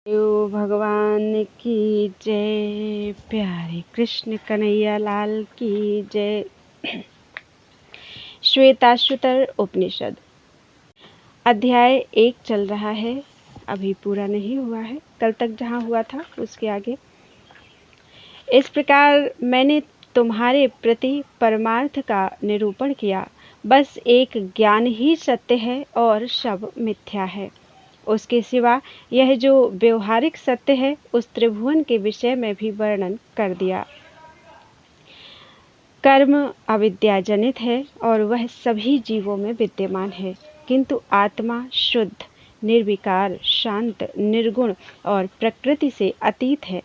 देव भगवान की जय। प्यारे कृष्ण कन्हैया लाल की जय। श्वेताश्वतर उपनिषद अध्याय 1 चल रहा है, अभी पूरा नहीं हुआ है। कल तक जहाँ हुआ था उसके आगे। इस प्रकार मैंने तुम्हारे प्रति परमार्थ का निरूपण किया। बस एक ज्ञान ही सत्य है और सब मिथ्या है। उसके सिवा यह जो व्यवहारिक सत्य है उस त्रिभुवन के विषय में भी वर्णन कर दिया। कर्म अविद्याजनित है और वह सभी जीवों में विद्यमान है, किंतु आत्मा शुद्ध, निर्विकार, शांत, निर्गुण और प्रकृति से अतीत है।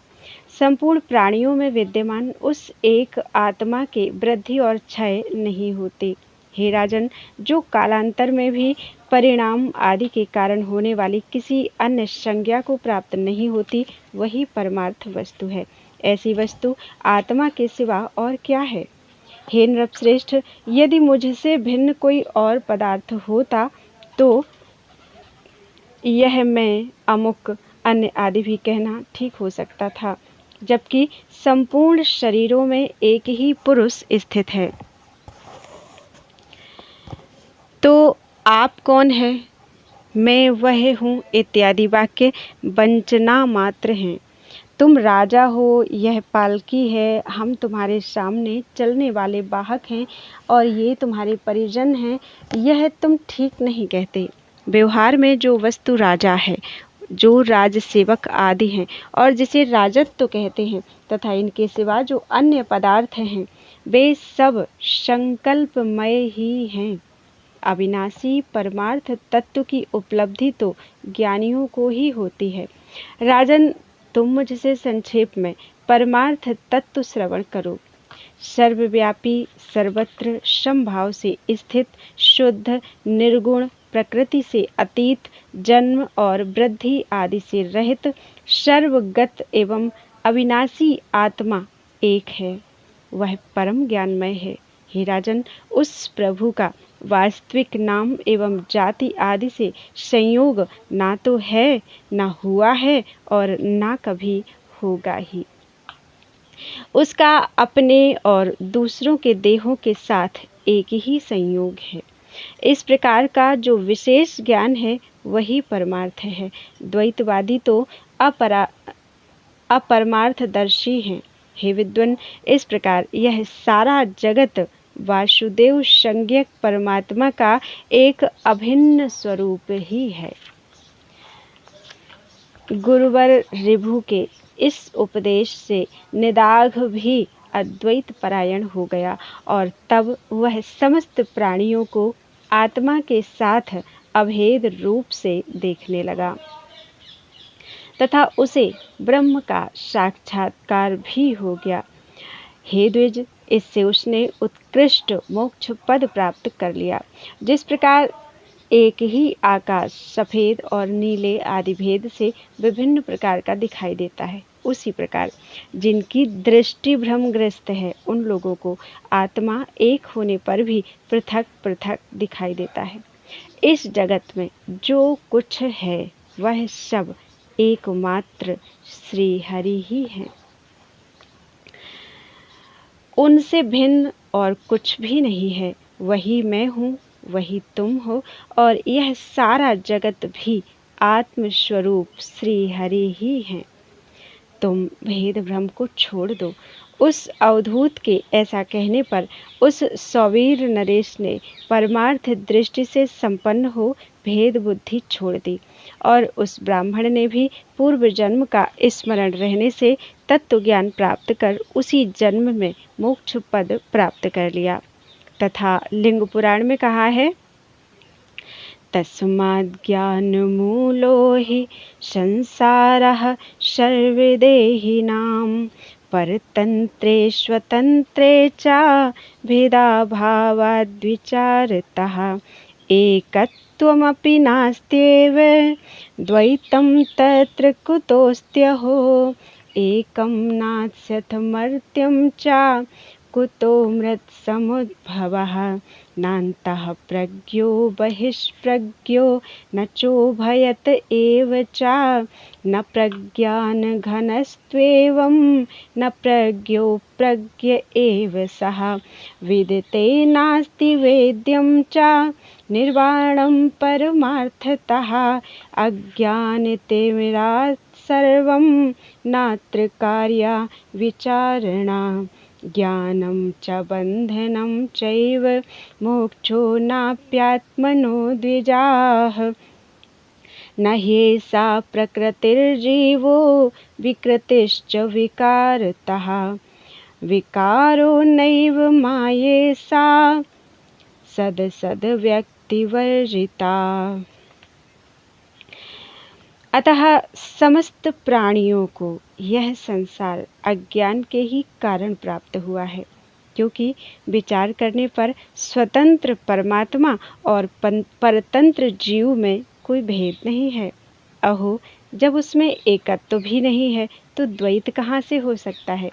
संपूर्ण प्राणियों में विद्यमान उस एक आत्मा के वृद्धि और क्षय नहीं होते। हे राजन, जो कालांतर में भी परिणाम आदि के कारण होने वाली किसी अन्य संज्ञा को प्राप्त नहीं होती, वही परमार्थ वस्तु है। ऐसी वस्तु आत्मा के सिवा और क्या है? हे नृपश्रेष्ठ, यदि मुझसे भिन्न कोई और पदार्थ होता तो यह मैं, अमुक, अन्य आदि भी कहना ठीक हो सकता था, जबकि संपूर्ण शरीरों में एक ही पुरुष स्थित है। तो आप कौन है? मैं वह हूँ इत्यादि वाक्य वंचना मात्र हैं। तुम राजा हो, यह पालकी है, हम तुम्हारे सामने चलने वाले वाहक हैं और ये तुम्हारे परिजन हैं, यह तुम ठीक नहीं कहते। व्यवहार में जो वस्तु राजा है, जो राजसेवक आदि हैं और जिसे राजत्व कहते हैं, तथा इनके सिवा जो अन्य पदार्थ हैं, वे सब संकल्पमय ही हैं। अविनाशी परमार्थ तत्व की उपलब्धि तो ज्ञानियों को ही होती है। राजन, तुम मुझसे संक्षेप में परमार्थ तत्व श्रवण करो। सर्वव्यापी, सर्वत्र समभाव से स्थित, शुद्ध, निर्गुण, प्रकृति से अतीत, जन्म और वृद्धि आदि से रहित, सर्वगत एवं अविनाशी आत्मा एक है। वह परम ज्ञानमय है। हे राजन, उस प्रभु का वास्तविक नाम एवं जाति आदि से संयोग ना तो है, ना हुआ है और ना कभी होगा ही। उसका अपने और दूसरों के देहों के साथ एक ही संयोग है। इस प्रकार का जो विशेष ज्ञान है वही परमार्थ है। द्वैतवादी तो अपरमार्थदर्शी हैं। हे विद्वान, इस प्रकार यह सारा जगत वासुदेव संज्ञक परमात्मा का एक अभिन्न स्वरूप ही है। गुरुवर ऋभु के इस उपदेश से निदाघ भी अद्वैत परायण हो गया और तब वह समस्त प्राणियों को आत्मा के साथ अभेद रूप से देखने लगा तथा उसे ब्रह्म का साक्षात्कार भी हो गया। हे द्विज, इससे उसने उत्कृष्ट मोक्ष पद प्राप्त कर लिया। जिस प्रकार एक ही आकाश सफेद और नीले आदि भेद से विभिन्न प्रकार का दिखाई देता है, उसी प्रकार जिनकी दृष्टि भ्रमग्रस्त है उन लोगों को आत्मा एक होने पर भी पृथक पृथक दिखाई देता है। इस जगत में जो कुछ है वह सब एकमात्र श्री हरि ही है। उनसे भिन्न और कुछ भी नहीं है। वही मैं हूँ, वही तुम हो और यह सारा जगत भी आत्मस्वरूप श्री हरि ही है। तुम भेद भ्रम को छोड़ दो। उस अवधूत के ऐसा कहने पर उस सौवीर नरेश ने परमार्थ दृष्टि से संपन्न हो भेद बुद्धि छोड़ दी और उस ब्राह्मण ने भी पूर्व जन्म का स्मरण रहने से तत्व ज्ञान प्राप्त कर उसी जन्म में मोक्ष पद प्राप्त कर लिया। तथा लिंग पुराण में कहा है, तस्माद् ज्ञानमूलो हि संसारः सर्वदेहिनां परतन्त्रे स्वतन्त्रे च भेदाभावाद्विचारतः एकत्वमपि नास्त्येव द्वैतं तत्र कुतोऽस्त्यहो एकं नास्त्यथ मर्त्यं च कुतो मृत्समुद्भवः नान्तः प्रज्ञो बहिष्प्रज्ञो न चोभयत एव च न प्रज्ञानघनस्त्वेवं न प्रज्ञो प्रज्ञ एव सः विदिते नास्ति वेद्यं च निर्वाणं परमार्थतः अज्ञानतिमिरात् सर्वं नात्र कार्या विचारणा ज्ञानं च बन्धनं चैव मोक्षो नाप्यात्मनो द्विजाः न ह्येषा प्रकृतिर्जीवो विकृतिश्च विकारतः विकारो नैव मायेषा सदसद्व्यक्तिवर्जिता। अतः समस्त प्राणियों को यह संसार अज्ञान के ही कारण प्राप्त हुआ है, क्योंकि विचार करने पर स्वतंत्र परमात्मा और परतंत्र जीव में कोई भेद नहीं है। अहो, जब उसमें एकत्व भी नहीं है तो द्वैत कहाँ से हो सकता है।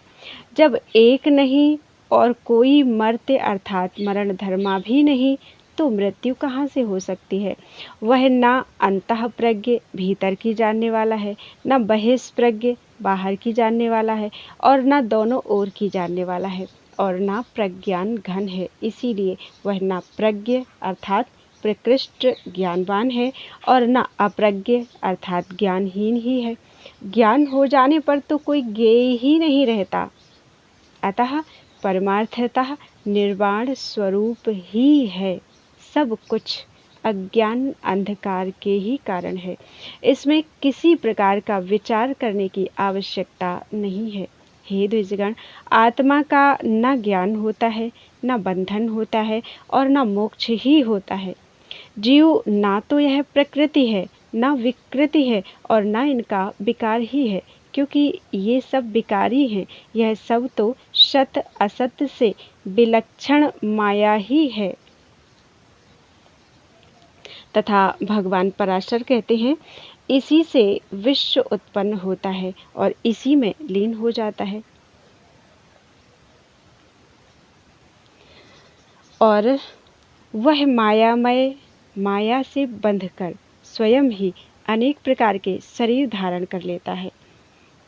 जब एक नहीं और कोई मर्त्य अर्थात मरण धर्मा भी नहीं तो मृत्यु कहाँ से हो सकती है। वह ना अंतः प्रज्ञ भीतर की जानने वाला है, न बहिष्प्रज्ञ बाहर की जानने वाला है, और न दोनों ओर की जानने वाला है, और ना प्रज्ञान घन है। इसीलिए वह ना प्रज्ञ अर्थात प्रकृष्ट ज्ञानवान है और न अप्रज्ञ अर्थात ज्ञानहीन ही है। ज्ञान हो जाने पर तो कोई ज्ञेय ही नहीं रहता। अतः परमार्थतः निर्वाण स्वरूप ही है। सब कुछ अज्ञान अंधकार के ही कारण है। इसमें किसी प्रकार का विचार करने की आवश्यकता नहीं है। हे द्विजगण, आत्मा का न ज्ञान होता है, न बंधन होता है और न मोक्ष ही होता है। जीव ना तो यह प्रकृति है, न विकृति है और न इनका विकार ही है, क्योंकि ये सब विकारी हैं। यह सब तो सत असत से विलक्षण माया ही है। तथा भगवान पराशर कहते हैं, इसी से विश्व उत्पन्न होता है और इसी में लीन हो जाता है। और वह मायामय माया से बंधकर स्वयं ही अनेक प्रकार के शरीर धारण कर लेता है,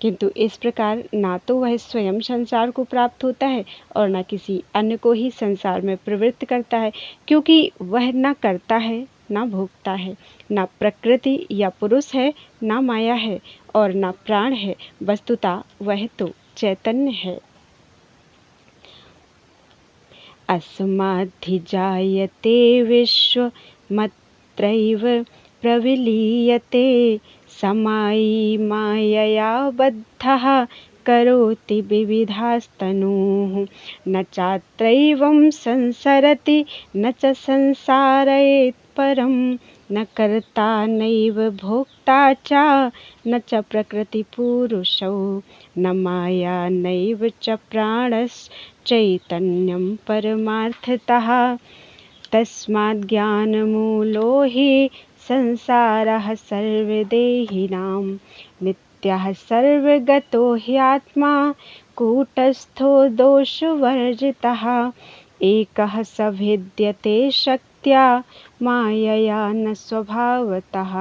किंतु इस प्रकार ना तो वह स्वयं संसार को प्राप्त होता है और न किसी अन्य को ही संसार में प्रवृत्त करता है, क्योंकि वह न करता है न भोगता है, न प्रकृति या पुरुष है, न माया है और न प्राण है। वस्तुतः वह तो चैतन्य है। अस्माद्धिजायते विश्वमत्रैव प्रविलीयते समायी मायया बद्धः करोति विविधास्तनूः न चात्रैवं संसरति न च संसारयेत् परं न कर्ता नैव भोक्ता च न च प्रकृतिपुरुषौ न माया नैव च प्राणश्चैतन्यं परमार्थतः तस्माद् ज्ञानमूलो हि संसारः सर्वदेहिनां नित्यः सर्वगतो ह्यात्मा कूटस्थो दोषवर्जितः एकः स भिद्यते शक्त्या मायया न स्वभावतः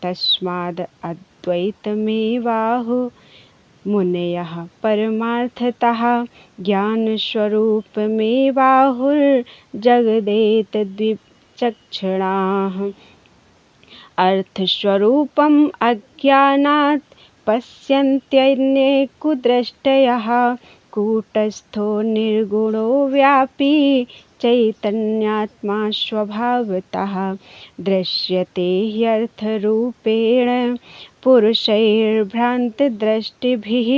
तस्माद् अद्वैतमेवाहुः मुनयः परमार्थतः ज्ञानस्वरूपमेवाहुर्जगदेतद्विचक्षणाः अर्थस्वरूपम् अज्ञानात् पश्यन्त्यन्ये कुदृष्टयः कूटस्थो निर्गुणो व्यापी चैतन्यात्मा स्वभावतः दृश्यते ह्यर्थरूपेण पुरुषैर्भ्रान्तदृष्टिभिः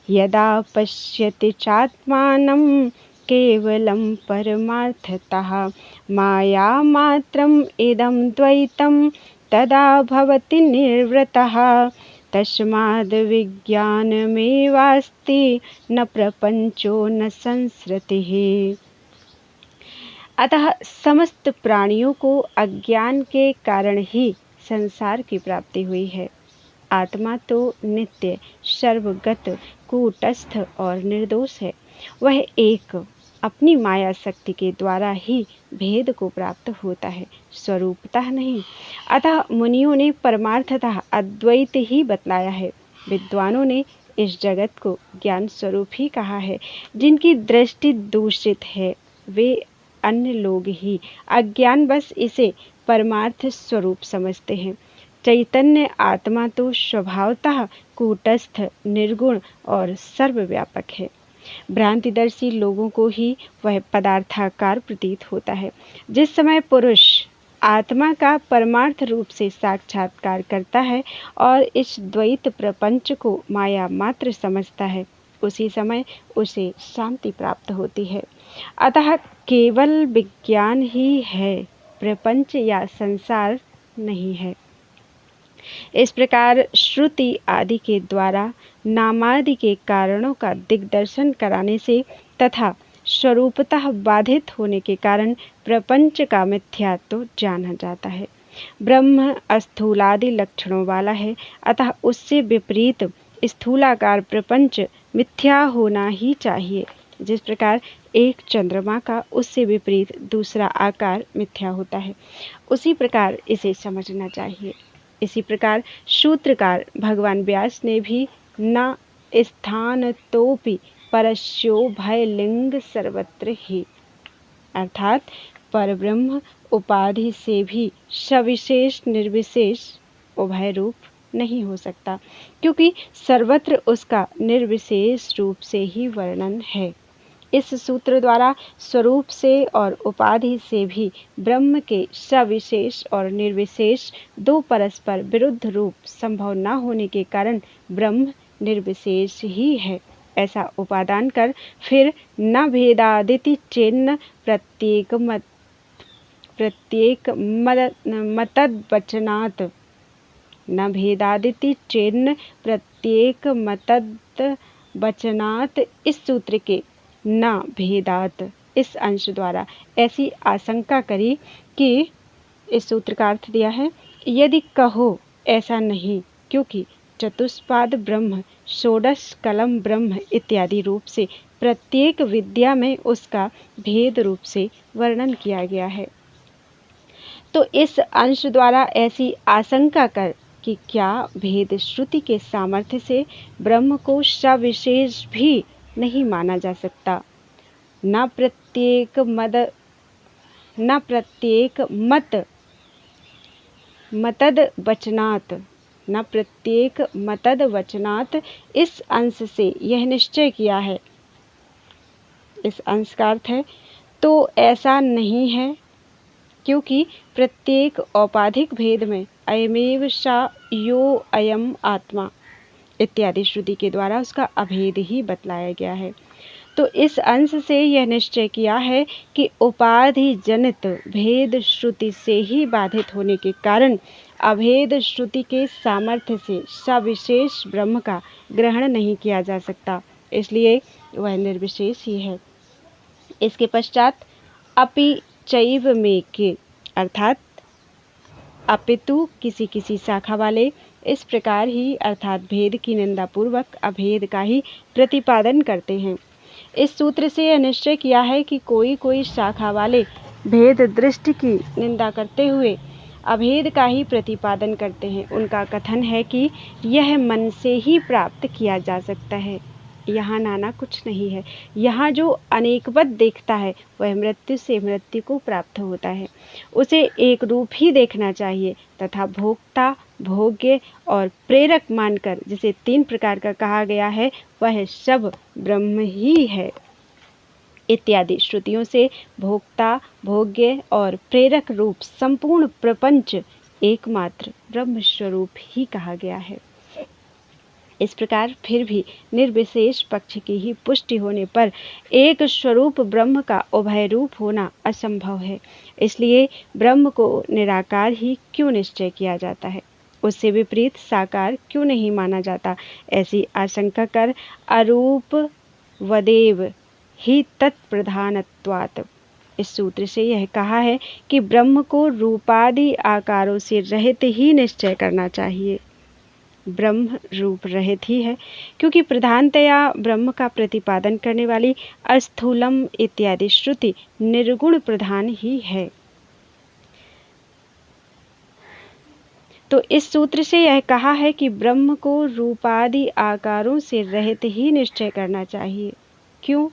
यदा पश्यति चात्मानं केवलं परमार्थतः मायामात्रम् इदं द्वैतं तदा भवति निर्वृतः तस्माद् विज्ञानमेवास्ति न प्रपंचो न संसृतिः। अतः समस्त प्राणियों को अज्ञान के कारण ही संसार की प्राप्ति हुई है। आत्मा तो नित्य सर्वगत कूटस्थ और निर्दोष है। वह एक अपनी माया शक्ति के द्वारा ही भेद को प्राप्त होता है, स्वरूपतः नहीं। अतः मुनियों ने परमार्थतः अद्वैत ही बतलाया है। विद्वानों ने इस जगत को ज्ञान स्वरूप ही कहा है। जिनकी दृष्टि दूषित है वे अन्य लोग ही अज्ञान बस इसे परमार्थ स्वरूप समझते हैं। चैतन्य आत्मा तो स्वभावतः कूटस्थ, निर्गुण और सर्वव्यापक है। भ्रांतिदर्शी लोगों को ही वह पदार्थाकार प्रतीत होता है। जिस समय पुरुष आत्मा का परमार्थ रूप से साक्षात्कार करता है और इस द्वैत प्रपंच को माया मात्र समझता है, उसी समय उसे शांति प्राप्त होती है। अतः केवल विज्ञान ही है, प्रपंच या संसार नहीं है। इस प्रकार श्रुति आदि के द्वारा नामादि के कारणों का दिग्दर्शन कराने से तथा स्वरूपतः बाधित होने के कारण प्रपंच का मिथ्यात्व जाना जाता है। ब्रह्म स्थूलादि लक्षणों वाला है, अतः उससे विपरीत स्थूलाकार प्रपंच मिथ्या होना ही चाहिए। जिस प्रकार एक चंद्रमा का उससे विपरीत दूसरा आकार मिथ्या होता है, उसी प्रकार इसे समझना चाहिए। इसी प्रकार सूत्रकार भगवान व्यास ने भी न स्थान तोपि परस्यो भय लिंग सर्वत्र ही, अर्थात परब्रह्म उपाधि से भी सविशेष निर्विशेष उभय रूप नहीं हो सकता, क्योंकि सर्वत्र उसका निर्विशेष रूप से ही वर्णन है। इस सूत्र द्वारा स्वरूप से और उपाधि से भी ब्रह्म के सविशेष और निर्विशेष दो परस्पर विरुद्ध रूप संभव न होने के कारण ब्रह्म निर्विशेष ही है, ऐसा उपादान कर फिर न भेदादिति चेन्न प्रत्येक मतद्वचनात् न भेदादिति चेन्न प्रत्येक मतद्वचनात् इस सूत्र के न भेदात इस अंश द्वारा ऐसी आशंका करी कि इस सूत्र का अर्थ दिया है, यदि कहो ऐसा नहीं, क्योंकि चतुष्पाद ब्रह्म, षोडश कलम ब्रह्म इत्यादि रूप से प्रत्येक विद्या में उसका भेद रूप से वर्णन किया गया है। तो इस अंश द्वारा ऐसी आशंका कर कि क्या भेद श्रुति के सामर्थ्य से ब्रह्म को सविशेष भी नहीं माना जा सकता। न प्रत्येक मतद वचनात् इस अंश से यह निश्चय किया है। इस अंश का अर्थ है तो ऐसा नहीं है, क्योंकि प्रत्येक औपाधिक भेद में अयमेव सा यो अयम आत्मा इत्यादि श्रुति के द्वारा उसका अभेद ही बतलाया गया है। तो इस अंश से यह निश्चय किया है कि उपाधि जनित भेद श्रुति से ही बाधित होने के कारण अभेद श्रुति के सामर्थ्य से सविशेष ब्रह्म का ग्रहण नहीं किया जा सकता, इसलिए वह निर्विशेष ही है। इसके पश्चात अपि चैव में के अर्थात अपितु किसी किसी शाखा वाले इस प्रकार ही अर्थात भेद की निंदा पूर्वक अभेद का ही प्रतिपादन करते हैं। इस सूत्र से यह निश्चय किया है कि कोई कोई शाखा वाले भेद दृष्टि की निंदा करते हुए अभेद का ही प्रतिपादन करते हैं। उनका कथन है कि यह मन से ही प्राप्त किया जा सकता है, यहाँ नाना कुछ नहीं है। यहाँ जो अनेकवत देखता है वह मृत्यु से मृत्यु को प्राप्त होता है। उसे एक रूप ही देखना चाहिए तथा भोक्ता, भोग्य और प्रेरक मानकर जिसे तीन प्रकार का कहा गया है वह सब ब्रह्म ही है। इत्यादि श्रुतियों से भोक्ता, भोग्य और प्रेरक रूप संपूर्ण प्रपंच एकमात्र ब्रह्म स्वरूप ही कहा गया है। इस प्रकार फिर भी निर्विशेष पक्ष की ही पुष्टि होने पर एक स्वरूप ब्रह्म का उभय रूप होना असंभव है। इसलिए ब्रह्म को निराकार ही क्यों निश्चय किया जाता है, उससे विपरीत साकार क्यों नहीं माना जाता, ऐसी आशंका कर अरूप वदेव ही तत्प्रधानत्वात् इस सूत्र से यह कहा है कि ब्रह्म को रूपादि आकारों से रहित ही निश्चय करना चाहिए। ब्रह्म रूप रहित ही है, क्योंकि प्रधानतया ब्रह्म का प्रतिपादन करने वाली अस्थूलम इत्यादि श्रुति निर्गुण प्रधान ही है। तो इस सूत्र से यह कहा है कि ब्रह्म को रूपादि आकारों से रहित ही निश्चय करना चाहिए। क्यों?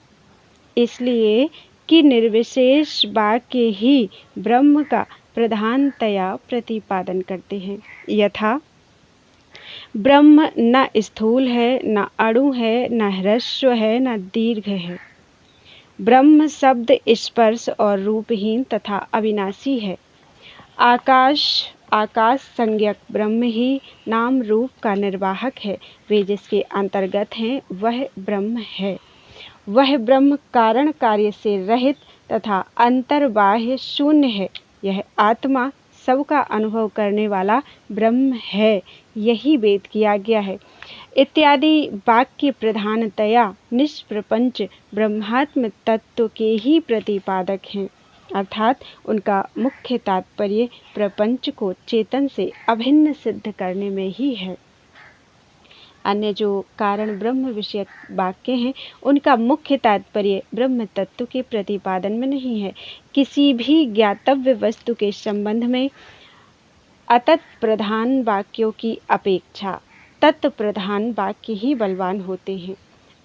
इसलिए कि निर्विशेष वाक्य ही ब्रह्म का प्रधानतया प्रतिपादन करते हैं। यथा ब्रह्म न स्थूल है, न अणु है, न ह्रस्व है, न दीर्घ है। ब्रह्म शब्द स्पर्श और रूपहीन तथा अविनाशी है। आकाश संज्ञक ब्रह्म ही नाम रूप का निर्वाहक है। वे जिसके अंतर्गत हैं वह ब्रह्म है। वह ब्रह्म कारण कार्य से रहित तथा अंतर्बाह्य शून्य है। यह आत्मा सबका अनुभव करने वाला ब्रह्म है, यही वेद किया गया है। इत्यादि वाक्य प्रधानतया निष्प्रपंच ब्रह्मात्म तत्व के ही प्रतिपादक हैं, अर्थात उनका मुख्य तात्पर्य प्रपंच को चेतन से अभिन्न सिद्ध करने में ही है। अन्य जो कारण ब्रह्म विषयक वाक्य हैं उनका मुख्य तात्पर्य ब्रह्म तत्व के प्रतिपादन में नहीं है। किसी भी ज्ञातव्य वस्तु के संबंध में अतत् प्रधान वाक्यों की अपेक्षा तत्व प्रधान वाक्य ही बलवान होते हैं।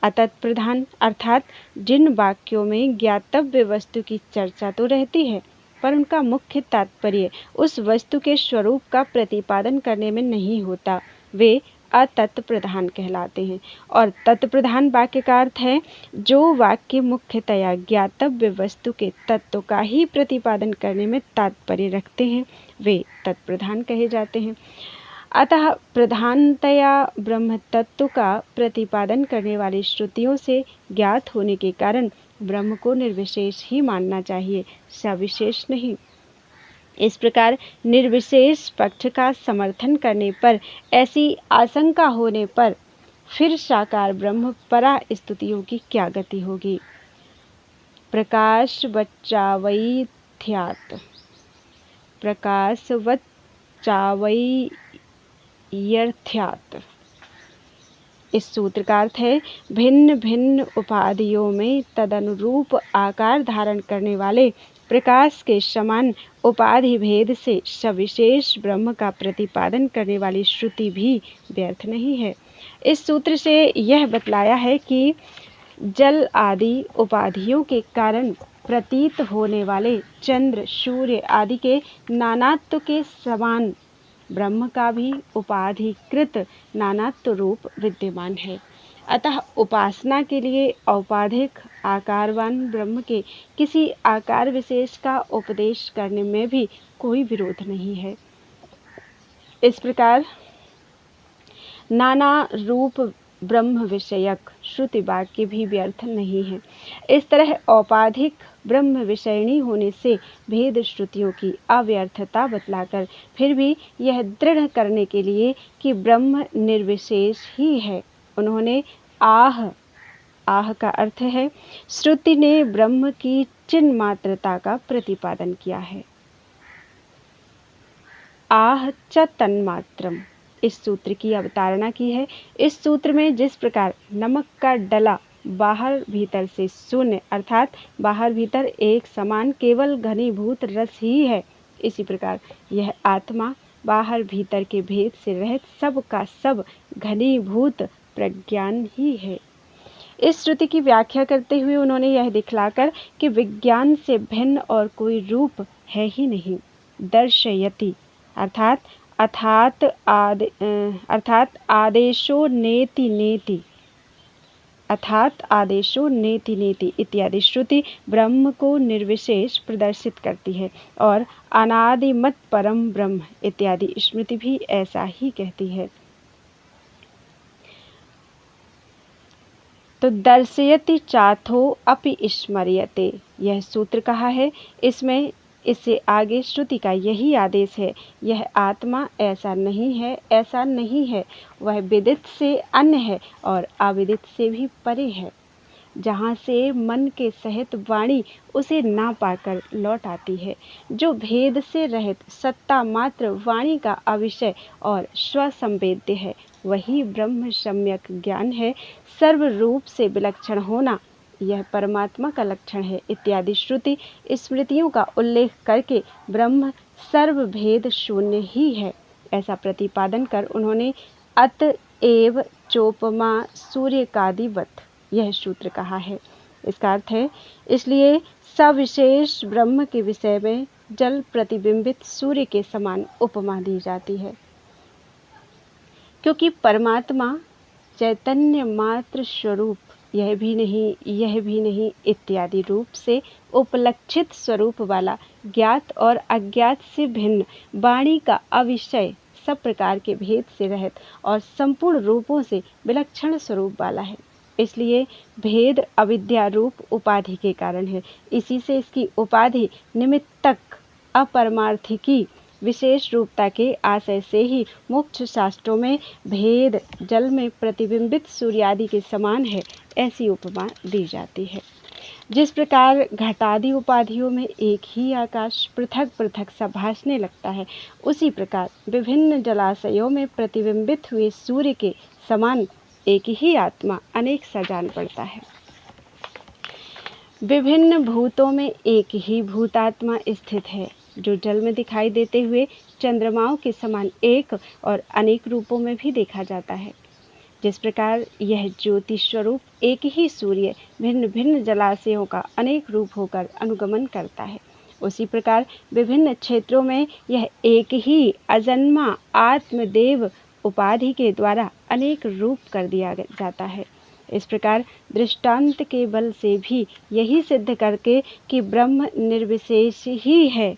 अतत् प्रधान अर्थात जिन वाक्यों में ज्ञातव्य वस्तु की चर्चा तो रहती है पर उनका मुख्य तात्पर्य उस वस्तु के स्वरूप का प्रतिपादन करने में नहीं होता, वे अतत् प्रधान कहलाते हैं। और तत्प्रधान वाक्य का अर्थ है जो वाक्य मुख्यतया ज्ञातव्य वस्तु के तत्व का ही प्रतिपादन करने में तात्पर्य रखते हैं, वे तत्प्रधान कहे जाते हैं। अतः प्रधानतया ब्रह्म तत्व का प्रतिपादन करने वाली श्रुतियों से ज्ञात होने के कारण ब्रह्म को निर्विशेष ही मानना चाहिए, सविशेष नहीं। इस प्रकार निर्विशेष पक्ष का समर्थन करने पर, ऐसी आशंका होने पर फिर साकार ब्रह्म परा स्तुतियों की क्या गति होगी। प्रकाशवच्चावैथ्यात् प्रकाशवच्चावैर्थ्यात् इस सूत्र का अर्थ है भिन्न भिन्न उपाधियों में तदनुरूप आकार धारण करने वाले प्रकाश के समान उपाधि भेद से सविशेष ब्रह्म का प्रतिपादन करने वाली श्रुति भी व्यर्थ नहीं है। इस सूत्र से यह बतलाया है कि जल आदि उपाधियों के कारण प्रतीत होने वाले चंद्र सूर्य आदि के नानात्व के समान ब्रह्म का भी उपाधिकृत नानात्व रूप विद्यमान है। अतः उपासना के लिए औपाधिक आकारवान ब्रह्म के किसी आकार विशेष का उपदेश करने में भी कोई विरोध नहीं है। इस प्रकार नाना रूप ब्रह्म विषयक श्रुति वाक्य भी व्यर्थ नहीं है। इस तरह औपाधिक ब्रह्म विषयणी होने से भेद श्रुतियों की अव्यर्थता बतलाकर फिर भी यह दृढ़ करने के लिए कि ब्रह्म निर्विशेष ही है, उन्होंने आह का अर्थ है श्रुति ने ब्रह्म की चिन्ह मात्रता का प्रतिपादन किया है। आह च तन्मात्रम इस सूत्र की अवतारणा की है। इस सूत्र में जिस प्रकार नमक का डला बाहर भीतर से शून्य अर्थात बाहर भीतर एक समान केवल घनीभूत रस ही है, इसी प्रकार यह आत्मा बाहर भीतर के भेद से रहित सब का सब घनीभूत प्रज्ञान ही है। इस श्रुति की व्याख्या करते हुए उन्होंने यह दिखलाकर कि विज्ञान से भिन्न और कोई रूप है ही नहीं, दर्शयति अर्थात आदेशो नेति नेति इत्यादि श्रुति ब्रह्म को निर्विशेष प्रदर्शित करती है और अनादिमत परम ब्रह्म इत्यादि स्मृति भी ऐसा ही कहती है। तो दर्शयति चाथो अपि स्मर्यते यह सूत्र कहा है, इसमें इससे आगे श्रुति का यही आदेश है, यह आत्मा ऐसा नहीं है, वह विदित से अन्य है और अविदित से भी परे है, जहाँ से मन के सहित वाणी उसे ना पाकर लौट आती है। जो भेद से रहित सत्ता मात्र वाणी का अविषय और स्वसंवेद्य है, वही ब्रह्म सम्यक ज्ञान है। सर्व रूप से विलक्षण होना यह परमात्मा का लक्षण है इत्यादि श्रुति स्मृतियों का उल्लेख करके ब्रह्म सर्वभेद शून्य ही है ऐसा प्रतिपादन कर उन्होंने अतएव चोपमा सूर्यकादिवत यह सूत्र कहा है। इसका अर्थ है इसलिए सविशेष ब्रह्म के विषय में जल प्रतिबिंबित सूर्य के समान उपमा दी जाती है, क्योंकि परमात्मा चैतन्य मात्र स्वरूप यह भी नहीं इत्यादि रूप से उपलक्षित स्वरूप वाला ज्ञात और अज्ञात से भिन्न वाणी का अविषय सब प्रकार के भेद से रहित और संपूर्ण रूपों से विलक्षण स्वरूप वाला है। इसलिए भेद अविद्या रूप उपाधि के कारण है। इसी से इसकी उपाधि निमित्तक अपरमार्थिकी विशेष रूपता के आशय से ही मोक्ष शास्त्रों में भेद जल में प्रतिबिंबित सूर्यादि के समान है ऐसी उपमा दी जाती है। जिस प्रकार घटादि उपाधियों में एक ही आकाश पृथक पृथक सा भासने लगता है, उसी प्रकार विभिन्न जलाशयों में प्रतिबिंबित हुए सूर्य के समान एक ही आत्मा अनेक सा जान पड़ता है। विभिन्न भूतों में एक ही भूतात्मा स्थित है, जो जल में दिखाई देते हुए चंद्रमाओं के समान एक और अनेक रूपों में भी देखा जाता है। जिस प्रकार यह ज्योति स्वरूप एक ही सूर्य भिन्न भिन्न जलाशयों का अनेक रूप होकर अनुगमन करता है, उसी प्रकार विभिन्न क्षेत्रों में यह एक ही अजन्मा आत्मदेव उपाधि के द्वारा अनेक रूप कर दिया जाता है। इस प्रकार दृष्टांत के बल से भी यही सिद्ध करके कि ब्रह्म निर्विशेष ही है,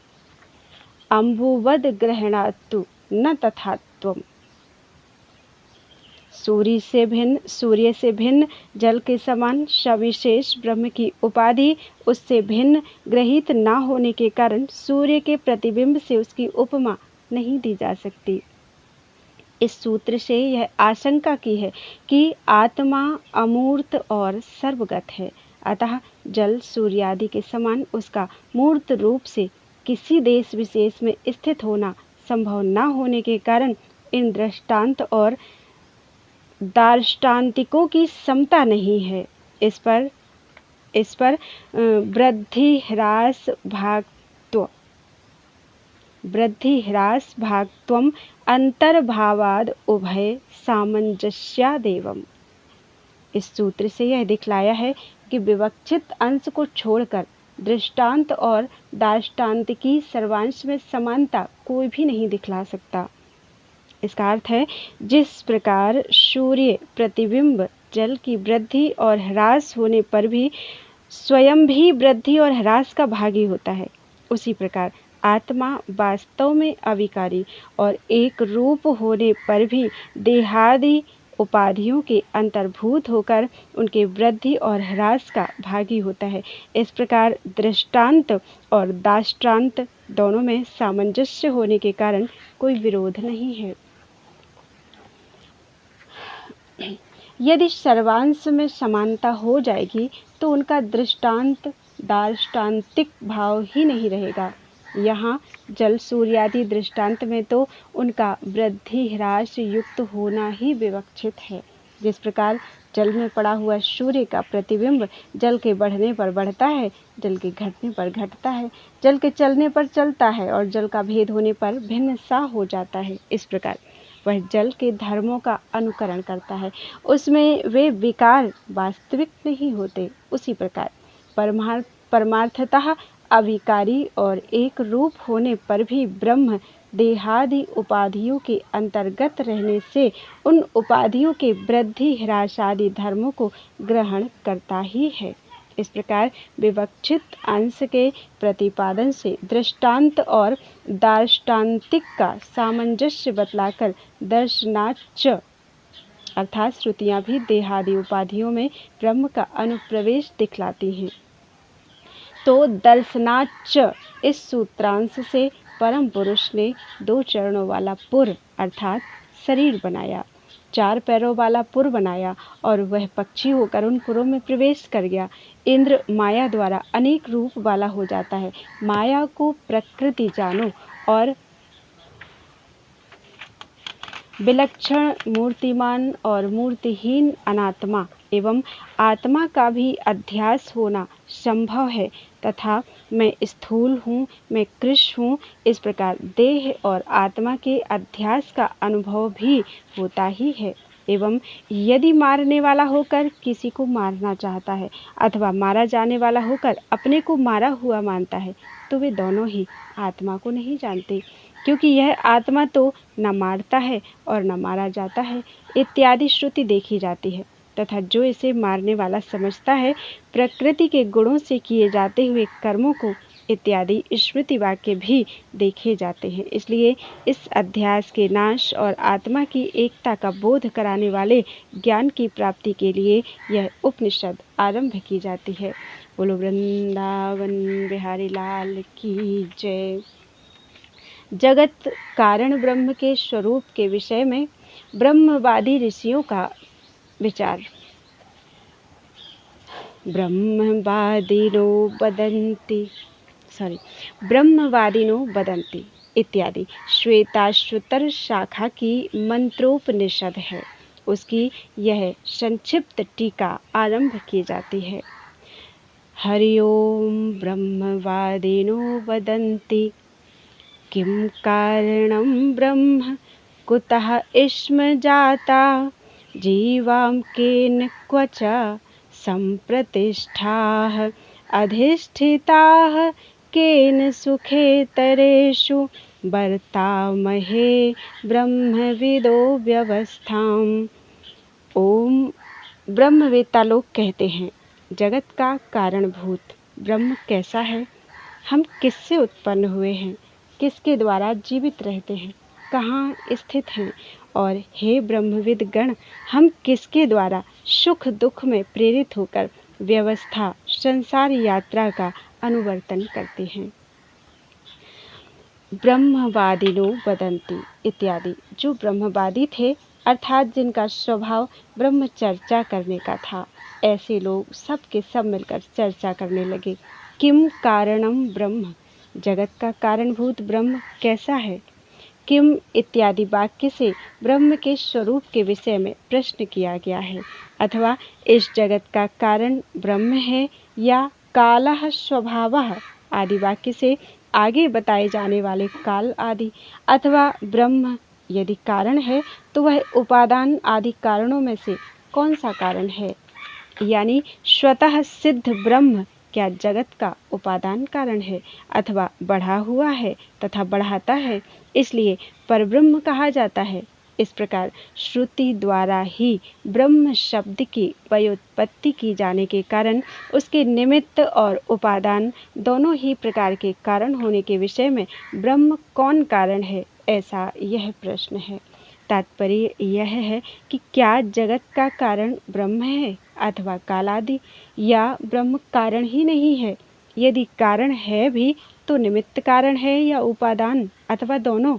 अम्बुवद ग्रहणातु न तथात्वम। सूर्य से भिन्न जल के समान सविशेष ब्रह्म की उपाधि उससे भिन्न ग्रहित न होने के कारण सूर्य के प्रतिबिंब से उसकी उपमा नहीं दी जा सकती। इस सूत्र से यह आशंका की है कि आत्मा अमूर्त और सर्वगत है, अतः जल सूर्यादि के समान उसका मूर्त रूप से किसी देश विशेष में स्थित होना संभव न होने के कारण इन दृष्टांत और दार्ष्टान्तिकों की समता नहीं है। इस पर वृद्धि ह्रास भागत्वम अंतर्भावाद उभय सामंजस्यादेवम। इस सूत्र से यह दिखलाया है कि विवक्षित अंश को छोड़कर दृष्टांत और दार्ष्टान्तिकी सर्वांश में समानता कोई भी नहीं दिखला सकता। इसका अर्थ है जिस प्रकार सूर्य प्रतिबिंब जल की वृद्धि और ह्रास होने पर भी स्वयं भी वृद्धि और ह्रास का भागी होता है, उसी प्रकार आत्मा वास्तव में अविकारी और एक रूप होने पर भी देहादि उपाधियों के अंतर्भूत होकर उनके वृद्धि और ह्रास का भागी होता है। इस प्रकार दृष्टांत और दार्ष्टान्त दोनों में सामंजस्य होने के कारण कोई विरोध नहीं है। यदि सर्वांश में समानता हो जाएगी तो उनका दृष्टांत दार्ष्टान्तिक भाव ही नहीं रहेगा। यहाँ जल सूर्यादि दृष्टांत में तो उनका वृद्धि ह्रास युक्त होना ही विवक्षित है। जिस प्रकार जल में पड़ा हुआ सूर्य का प्रतिबिंब जल के बढ़ने पर बढ़ता है, जल के घटने पर घटता है, जल के चलने पर चलता है और जल का भेद होने पर भिन्न सा हो जाता है, इस प्रकार वह जल के धर्मों का अनुकरण करता है, उसमें वे विकार वास्तविक नहीं होते। उसी प्रकार परमार्थतः अविकारी और एक रूप होने पर भी ब्रह्म देहादि उपाधियों के अंतर्गत रहने से उन उपाधियों के वृद्धि ह्रास आदि धर्मों को ग्रहण करता ही है। इस प्रकार विवक्षित अंश के प्रतिपादन से दृष्टांत और दार्ष्टान्तिक का सामंजस्य बतलाकर दर्शनाच्च अर्थात श्रुतियाँ भी देहादि उपाधियों में ब्रह्म का अनुप्रवेश दिखलाती हैं। तो दर्शनाच्च इस सूत्रांश से परम पुरुष ने 2 चरणों वाला पुर अर्थात शरीर बनाया, 4 पैरों वाला पुर बनाया और वह पक्षी होकर उन पुरों में प्रवेश कर गया। इंद्र माया द्वारा अनेक रूप वाला हो जाता है। माया को प्रकृति जानो और विलक्षण, मूर्तिमान और मूर्तिहीन अनात्मा एवं आत्मा का भी अध्यास होना संभव है तथा मैं स्थूल हूँ, मैं कृश हूँ, इस प्रकार देह और आत्मा के अध्यास का अनुभव भी होता ही है। एवं यदि मारने वाला होकर किसी को मारना चाहता है अथवा मारा जाने वाला होकर अपने को मारा हुआ मानता है तो वे दोनों ही आत्मा को नहीं जानते, क्योंकि यह आत्मा तो न मारता है और न मारा जाता है इत्यादि श्रुति देखी जाती है तथा जो इसे मारने वाला समझता है प्रकृति के गुणों से किए जाते हुए कर्मों को इत्यादि स्मृति वाक्य भी देखे जाते हैं। इसलिए इस अध्यास के नाश और आत्मा की एकता का बोध कराने वाले ज्ञान की प्राप्ति के लिए यह उपनिषद आरंभ की जाती है। बोलो वृंदावन बिहारी लाल की जय। जगत कारण ब्रह्म के स्वरूप के विषय में ब्रह्मवादी ऋषियों का विचार। ब्रह्मवादिनो वदन्ति इत्यादि श्वेताश्वतर शाखा की मंत्रोपनिषद है, उसकी यह संक्षिप्त टीका आरंभ की जाती है। हरि ओम ब्रह्मवादिनो वदन्ति किं कारणं ब्रह्म कुतः इष्म जाता जीवां केन क्वच संप्रतिष्ठाः अधिष्ठिताः केन सुखेतरेषु वर्तामहे ब्रह्मविदो व्यवस्थाम्। ओम ब्रह्मवेत्ता लोग कहते हैं, जगत का कारणभूत ब्रह्म कैसा है, हम किससे उत्पन्न हुए हैं, किसके द्वारा जीवित रहते हैं, कहाँ स्थित हैं और हे ब्रह्मविद गण, हम किसके द्वारा सुख दुख में प्रेरित होकर व्यवस्था संसार यात्रा का अनुवर्तन करते हैं। ब्रह्मवादिनो वदन्ति इत्यादि जो ब्रह्मवादी थे अर्थात जिनका स्वभाव ब्रह्म चर्चा करने का था, ऐसे लोग सब के सब मिलकर चर्चा करने लगे। किम कारणम ब्रह्म, जगत का कारणभूत ब्रह्म कैसा है। किम इत्यादि वाक्य से ब्रह्म के स्वरूप के विषय में प्रश्न किया गया है, अथवा इस जगत का कारण ब्रह्म है या कालः स्वभावः आदि वाक्य से आगे बताए जाने वाले काल आदि, अथवा ब्रह्म यदि कारण है तो वह उपादान आदि कारणों में से कौन सा कारण है, यानी स्वतः सिद्ध ब्रह्म क्या जगत का उपादान कारण है अथवा बढ़ा हुआ है तथा बढ़ाता है, इसलिए परब्रह्म कहा जाता है। इस प्रकार श्रुति द्वारा ही ब्रह्म शब्द की व्युत्पत्ति की जाने के कारण उसके निमित्त और उपादान दोनों ही प्रकार के कारण होने के विषय में ब्रह्म कौन कारण है, ऐसा यह प्रश्न है। तात्पर्य यह है कि क्या जगत का कारण ब्रह्म है अथवा कालादि, या ब्रह्म कारण ही नहीं है। यदि कारण है भी तो निमित्त कारण है या उपादान अथवा दोनों,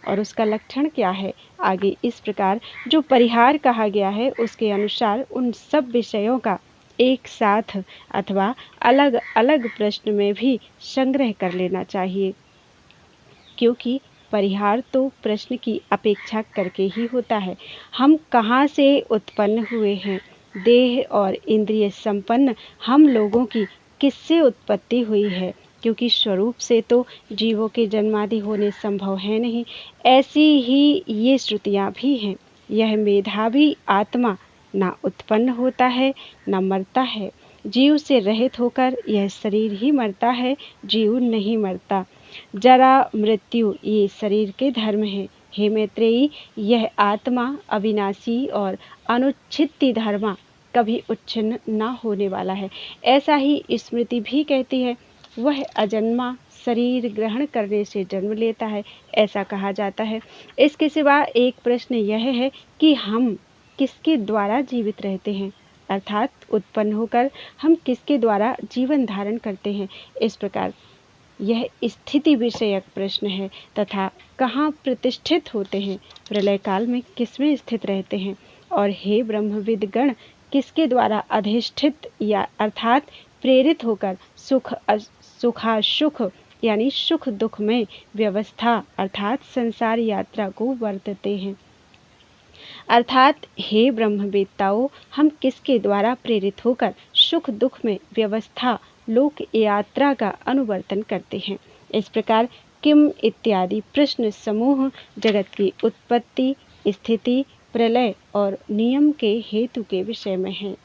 और उसका लक्षण क्या है। आगे इस प्रकार जो परिहार कहा गया है उसके अनुसार उन सब विषयों का एक साथ अथवा अलग अलग प्रश्न में भी संग्रह कर लेना चाहिए, क्योंकि परिहार तो प्रश्न की अपेक्षा करके ही होता है। हम कहाँ से उत्पन्न हुए हैं, देह और इंद्रिय संपन्न हम लोगों की किससे उत्पत्ति हुई है, क्योंकि स्वरूप से तो जीवों के जन्मादि होने संभव है नहीं। ऐसी ही ये श्रुतियाँ भी हैं। यह मेधावी आत्मा ना उत्पन्न होता है ना मरता है, जीव से रहित होकर यह शरीर ही मरता है, जीव नहीं मरता। जरा मृत्यु ये शरीर के धर्म है। हे मैत्रेयी, यह आत्मा अविनाशी और अनुच्छित्ति धर्मा कभी उच्छिन्न न होने वाला है। ऐसा ही स्मृति भी कहती है, वह अजन्मा शरीर ग्रहण करने से जन्म लेता है, ऐसा कहा जाता है। इसके सिवा एक प्रश्न यह है कि हम किसके द्वारा जीवित रहते हैं, अर्थात उत्पन्न होकर हम किसके द्वारा जीवन धारण करते हैं। इस प्रकार यह स्थिति विषयक प्रश्न है तथा कहाँ प्रतिष्ठित होते हैं, प्रलय काल में किसमें स्थित रहते हैं, और हे ब्रह्मविद गण, किसके द्वारा अधिष्ठित या अर्थात प्रेरित होकर सुखाशुख यानी सुख दुख में व्यवस्था अर्थात संसार यात्रा को वर्तते हैं। अर्थात हे ब्रह्मवेत्ताओं, हम किसके द्वारा प्रेरित होकर सुख दुख में व्यवस्था लोक यात्रा का अनुवर्तन करते हैं। इस प्रकार किम इत्यादि प्रश्न समूह जगत की उत्पत्ति, स्थिति, प्रलय और नियम के हेतु के विषय में है।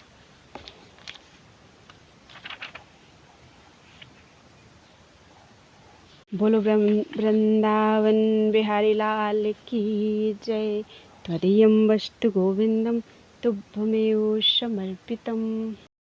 बोलो वृंदावन बिहारी लाल की जय। त्वदीयं वस्तु गोविंदम तुभ्यमेव समर्पितम्।